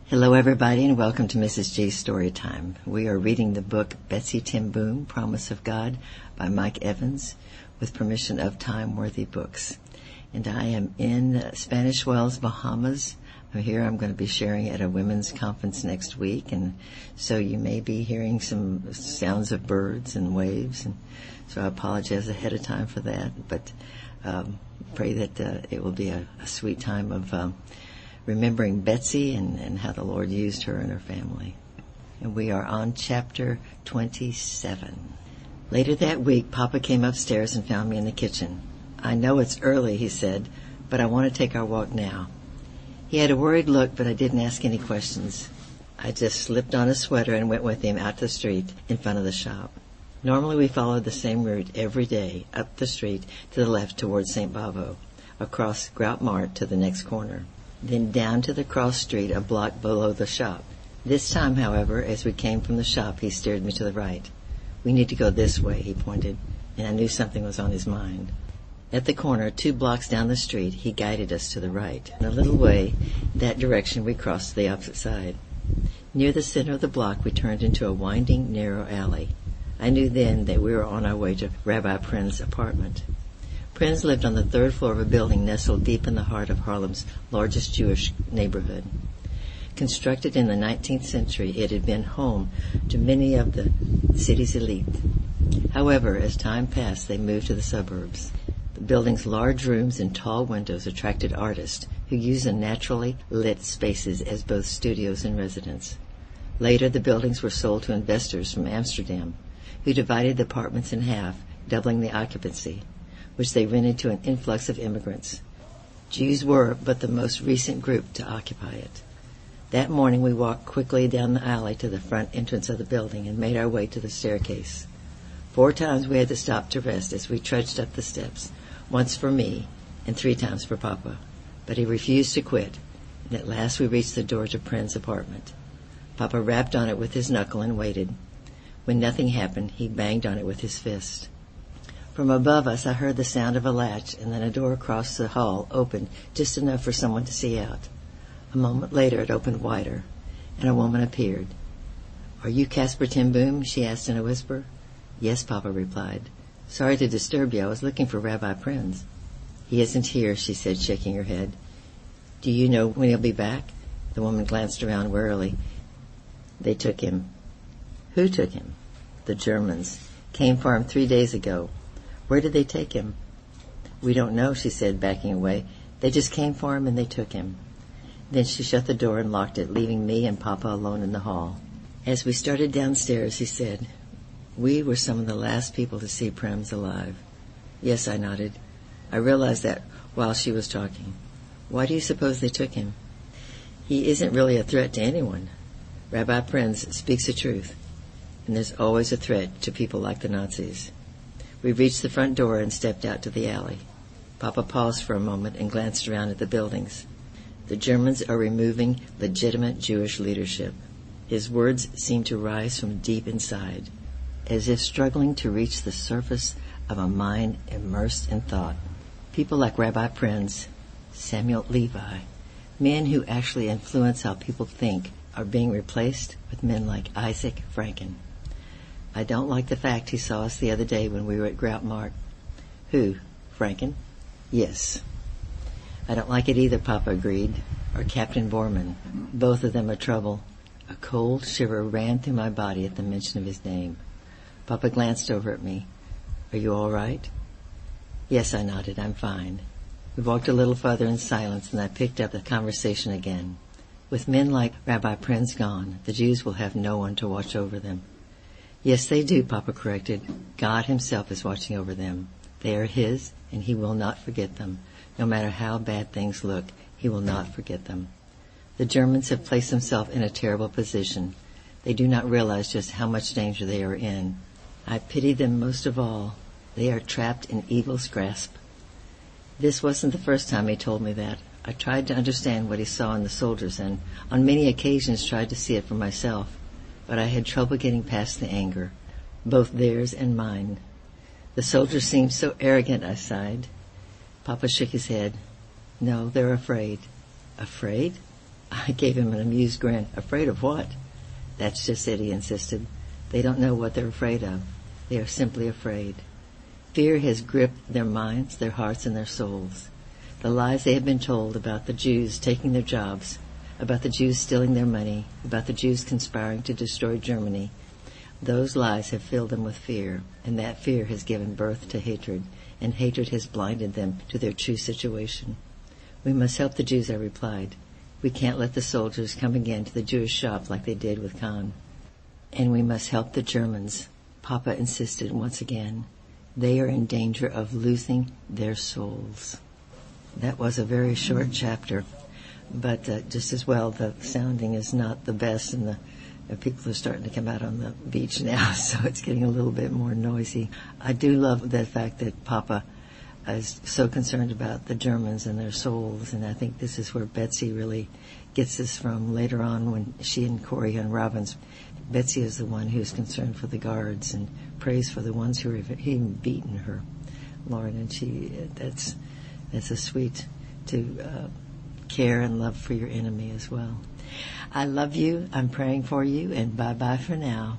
Hello, everybody, and welcome to Mrs. G's Story Time. We are reading the book Betsy Ten Boom, Promise of God by Mike Evans, with permission of Time Worthy Books. And I am in Spanish Wells, Bahamas. I'm here. I'm going to be sharing at a women's conference next week, and so you may be hearing some sounds of birds and waves, and so I apologize ahead of time for that, but pray that it will be a sweet time of remembering Betsy and how the Lord used her and her family. And we are on chapter 27. Later that week, Papa came upstairs and found me in the kitchen. "I know it's early," he said, "but I want to take our walk now." He had a worried look, but I didn't ask any questions. I just slipped on a sweater and went with him out to the street in front of the shop. Normally we followed the same route every day, up the street to the left towards St. Bavo, across Grout Mart to the next corner, then down to the cross street a block below the shop. This time, however, as we came from the shop, he steered me to the right. "We need to go this way," he pointed, and I knew something was on his mind. At the corner, 2 blocks down the street, he guided us to the right. In a little way, that direction, we crossed to the opposite side. Near the center of the block, we turned into a winding, narrow alley. I knew then that we were on our way to Rabbi Prinz's apartment. Prinz lived on the 3rd floor of a building nestled deep in the heart of Harlem's largest Jewish neighborhood. Constructed in the 19th century, it had been home to many of the city's elite. However, as time passed, they moved to the suburbs. The building's large rooms and tall windows attracted artists who used the naturally lit spaces as both studios and residence. Later, the buildings were sold to investors from Amsterdam, who divided the apartments in half, doubling the occupancy, which they rented to an influx of immigrants. Jews were but the most recent group to occupy it. That morning we walked quickly down the alley to the front entrance of the building and made our way to the staircase. 4 times we had to stop to rest as we trudged up the steps, once for me and 3 times for Papa. But he refused to quit, and at last we reached the door to Prinz's apartment. Papa rapped on it with his knuckle and waited. When nothing happened, he banged on it with his fist. From above us, I heard the sound of a latch, and then a door across the hall opened just enough for someone to see out. A moment later, it opened wider, and a woman appeared. "Are you Casper Ten Boom?" she asked in a whisper. "Yes," Papa replied. "Sorry to disturb you. I was looking for Rabbi Prinz." "He isn't here," she said, shaking her head. "Do you know when he'll be back?" The woman glanced around warily. "They took him." "Who took him?" "The Germans. Came for him 3 days ago." "Where did they take him?" "We don't know," she said, backing away. "They just came for him and they took him." Then she shut the door and locked it, leaving me and Papa alone in the hall. As we started downstairs, he said, "We were some of the last people to see Prinz alive." "Yes," I nodded. I realized that while she was talking. "Why do you suppose they took him?" "He isn't really a threat to anyone. Rabbi Prinz speaks the truth, and there's always a threat to people like the Nazis." We reached the front door and stepped out to the alley. Papa paused for a moment and glanced around at the buildings. "The Germans are removing legitimate Jewish leadership." His words seemed to rise from deep inside, as if struggling to reach the surface of a mind immersed in thought. People like Rabbi Prinz, Samuel Levi, men who actually influence how people think, are being replaced with men like Isaac Franken. I don't like the fact he saw us the other day when we were at Grout Mart. "Who? Franken?" "Yes." "I don't like it either," Papa agreed. "Or Captain Borman. Both of them are trouble." A cold shiver ran through my body at the mention of his name. Papa glanced over at me. "Are you all right?" "Yes," I nodded. "I'm fine." We walked a little further in silence, and I picked up the conversation again. "With men like Rabbi Prinz gone, the Jews will have no one to watch over them." "Yes, they do," Papa corrected. "God himself is watching over them. They are his, and he will not forget them. No matter how bad things look, he will not forget them. The Germans have placed themselves in a terrible position. They do not realize just how much danger they are in. I pity them most of all. They are trapped in evil's grasp." This wasn't the first time he told me that. I tried to understand what he saw in the soldiers, and on many occasions tried to see it for myself. But I had trouble getting past the anger, both theirs and mine. "The soldiers seem so arrogant," I sighed. Papa shook his head. "No, they're afraid." "Afraid?" I gave him an amused grin. Afraid of what? That's just it, he insisted. They don't know what they're afraid of. They are simply afraid. Fear has gripped their minds, their hearts, and their souls. The lies they have been told about the Jews taking their jobs, about the Jews stealing their money, about the Jews conspiring to destroy Germany, those lies have filled them with fear, and that fear has given birth to hatred, and hatred has blinded them to their true situation. We must help the Jews, I replied. We can't let the soldiers come again to the Jewish shop like they did with Khan. And we must help the Germans, Papa insisted once again. They are in danger of losing their souls. That was a very short chapter, but just as well, the sounding is not the best, and the people are starting to come out on the beach now, so it's getting a little bit more noisy. I do love the fact that Papa is so concerned about the Germans and their souls, and I think this is where Betsy really gets this from later on when she and Corey and Robbins. Betsy is the one who's concerned for the guards and prays for the ones who have even beaten her, Lord, and that's a sweet to care and love for your enemy as well. I love you. I'm praying for you, and bye-bye for now.